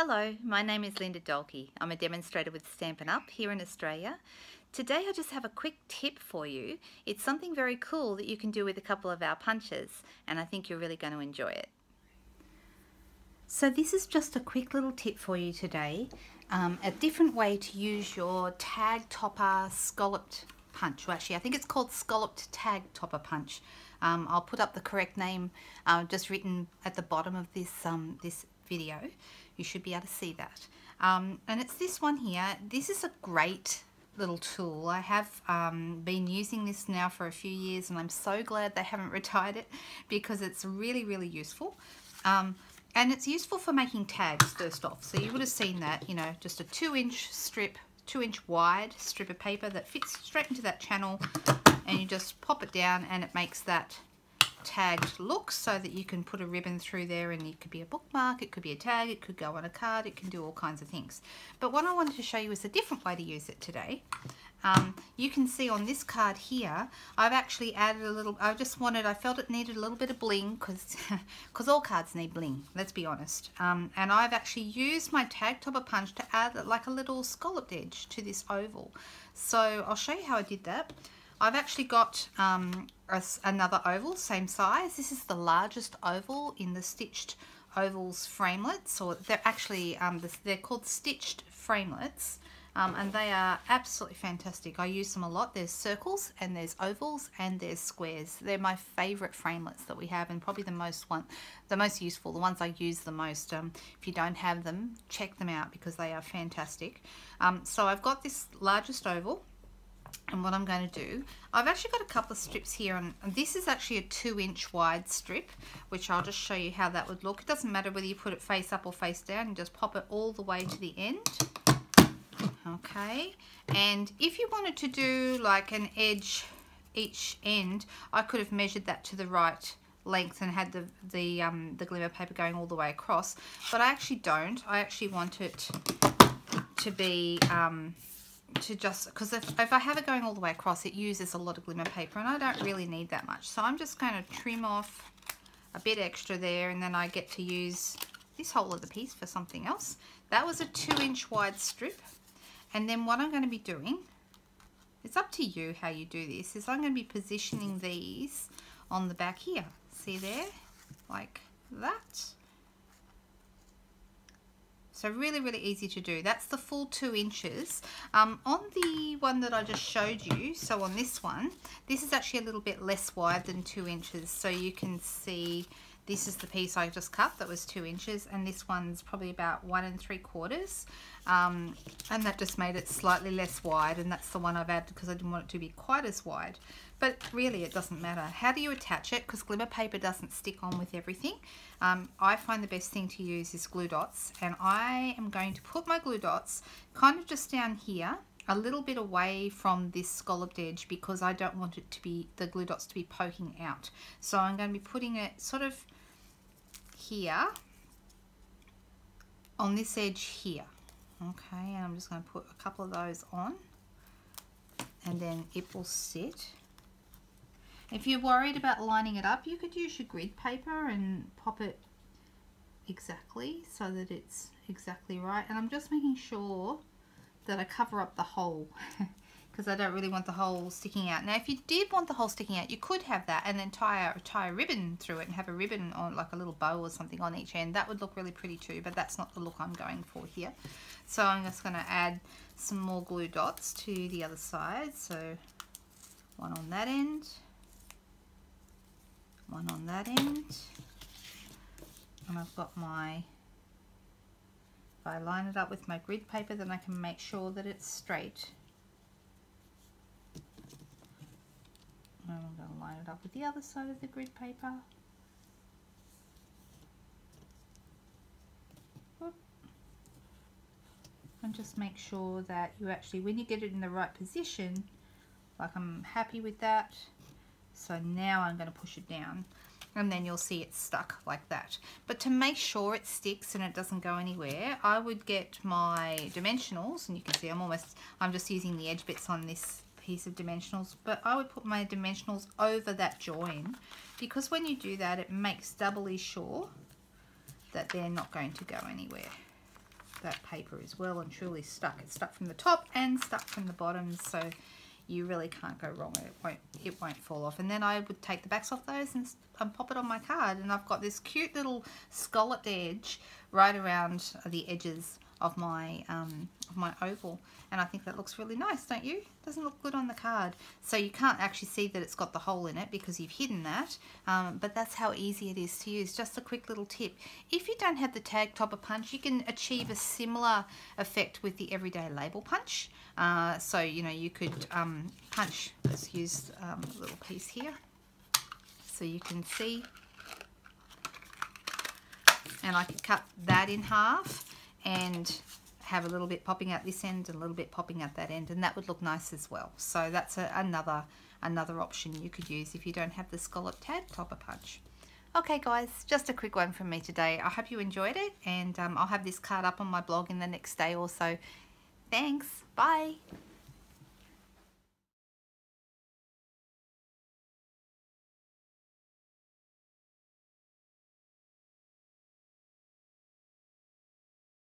Hello, my name is Linda Dolke. I'm a demonstrator with Stampin'Up here in Australia. Today I just have a quick tip for you. It's something very cool that you can do with a couple of our punches, and I think you're really going to enjoy it. So this is just a quick little tip for you today, a different way to use your tag topper scalloped punch. Well, actually I think it's called Scalloped tag topper punch. I'll put up the correct name just written at the bottom of this video. You should be able to see that. And it's this one here. This is a great little tool. I have been using this now for a few years, and I'm so glad they haven't retired it because it's really, really useful. And it's useful for making tags first off. So you would have seen that, you know, just a 2-inch strip, 2-inch wide strip of paper that fits straight into that channel, and you just pop it down and it makes that tagged look so that you can put a ribbon through there, and it could be a bookmark, it could be a tag, it could go on a card, it can do all kinds of things. But what I wanted to show you is a different way to use it today. You can see on this card here, I've actually added a little, I felt it needed a little bit of bling because all cards need bling, let's be honest. And I've actually used my tag topper punch to add like a little scalloped edge to this oval. So I'll show you how I did that. I've actually got another oval, same size. This is the largest oval in the Stitched Ovals Framelits, or they're actually, they're called Stitched Framelits, and they are absolutely fantastic. I use them a lot. There's circles, and there's ovals, and there's squares. They're my favourite framelits that we have, and probably the most useful, the ones I use the most. If you don't have them, check them out because they are fantastic. So I've got this largest oval. And what I'm going to do, I've actually got a couple of strips here, and this is actually a 2-inch wide strip, which I'll just show you how that would look. It doesn't matter whether you put it face up or face down, and just pop it all the way to the end. Okay, and if you wanted to do like an edge each end, I could have measured that to the right length and had the glimmer paper going all the way across, but I actually don't. I actually want it to be because if I have it going all the way across, it uses a lot of glimmer paper, and I don't really need that much. So I'm just going to trim off a bit extra there, and then I get to use this whole other piece for something else. That was a 2-inch wide strip, and then what I'm going to be doing, it's up to you how you do this, is I'm going to be positioning these on the back here. See there? Like that. So really, really easy to do. That's the full 2 inches. On the one that I just showed you, so on this one, this is actually a little bit less wide than 2 inches. So you can see this is the piece I just cut that was 2 inches, and this one's probably about 1 3/4. And that just made it slightly less wide, and that's the one I've added because I didn't want it to be quite as wide. But really it doesn't matter. How do you attach it? Because glimmer paper doesn't stick on with everything. I find the best thing to use is glue dots, and I am going to put my glue dots kind of just down here, a little bit away from this scalloped edge, because I don't want it to be, the glue dots to be poking out. So I'm going to be putting it sort of here on this edge here. Okay, and I'm just going to put a couple of those on, and then it will sit. If you're worried about lining it up, you could use your grid paper and pop it exactly so that it's exactly right. And I'm just making sure that I cover up the hole because I don't really want the hole sticking out. Now if you did want the hole sticking out, you could have that and then tie a ribbon through it and have a ribbon on, like a little bow or something on each end. That would look really pretty too, but that's not the look I'm going for here. So I'm just going to add some more glue dots to the other side. So one on that end, one on that end, and I've got my, if I line it up with my grid paper, then I can make sure that it's straight. And I'm going to line it up with the other side of the grid paper. And just make sure that you actually, when you get it in the right position, like I'm happy with that. So now I'm going to push it down, and then you'll see it's stuck like that. But to make sure it sticks and it doesn't go anywhere, I would get my dimensionals, and you can see I'm just using the edge bits on this piece of dimensionals, but I would put my dimensionals over that join, because when you do that, it makes doubly sure that they're not going to go anywhere. that paper is well and truly stuck. It's stuck from the top and stuck from the bottom, so you really can't go wrong. It won't fall off. And then I would take the backs off those and pop it on my card, and I've got this cute little scalloped edge right around the edges of my oval, and I think that looks really nice, don't you? Doesn't look good on the card. So you can't actually see that it's got the hole in it because you've hidden that, but that's how easy it is to use. Just a quick little tip. If you don't have the tag topper punch, you can achieve a similar effect with the everyday label punch. So you know, you could punch, let's use a little piece here so you can see, and I could cut that in half and have a little bit popping out this end and a little bit popping out that end, and that would look nice as well. So that's another option you could use if you don't have the scallop tag topper punch. Okay guys, just a quick one from me today. I hope you enjoyed it, and I'll have this card up on my blog in the next day or so. Thanks, bye.